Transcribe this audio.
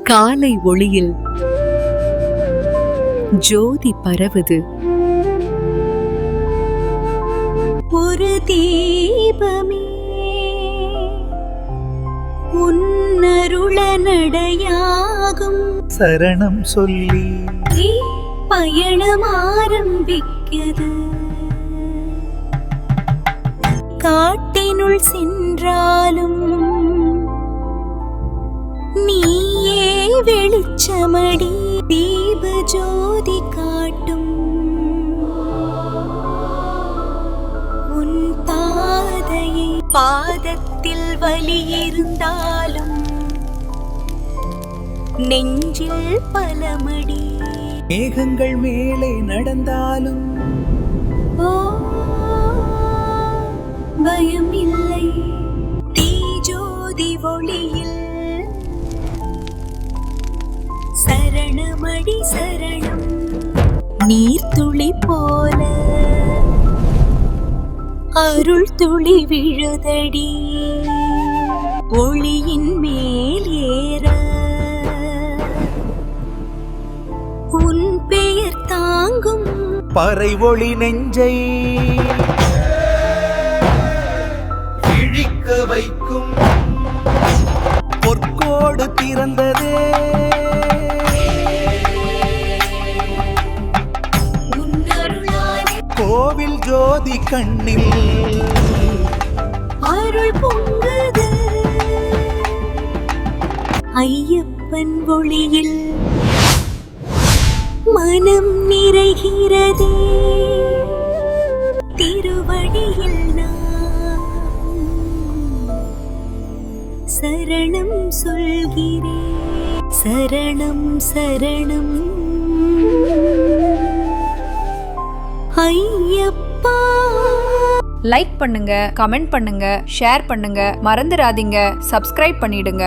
காலை ஒளியில் ஜோதி பரவுது. ஒரு தீபமே உன்னருள நடையாகும். சரணம் சொல்லி பயணம் ஆரம்பிக்கிறது. காட்டினுள் சென்றாலும் நீயே வெளிச்சமடி. தீப ஜோதி காட்டும் உன் பாதையை. பாதத்தில் வலி இருந்தாலும் நெஞ்சில் பலமடி. மேகங்கள் மேலே நடந்தாலும் பயம் இல்லை. தீஜோதி ஒளியில் சரணமடி சரணம். நீர்த்துளி போல அருள் துளி விழுதடி. ஒளியின் மேல் ஏற உன் பெயர் தாங்கும். பறை ஒளி நெஞ்சை இழிக்க வைக்கும். பொற்கோடு திறந்ததே கோவில் ஜோதி கண்ணில் அருள் பொங்குது. ஐயப்பன் ஒளியில் மனம் நிறைகிறதே. திருவழியில் நான் சரணம் சொல்கிறேன். சரணம் சரணம் ஐயப்பா. லைக் பண்ணுங்க, கமெண்ட் பண்ணுங்க, ஷேர் பண்ணுங்க, மறந்துடாதீங்க சப்ஸ்கிரைப் பண்ணிடுங்க.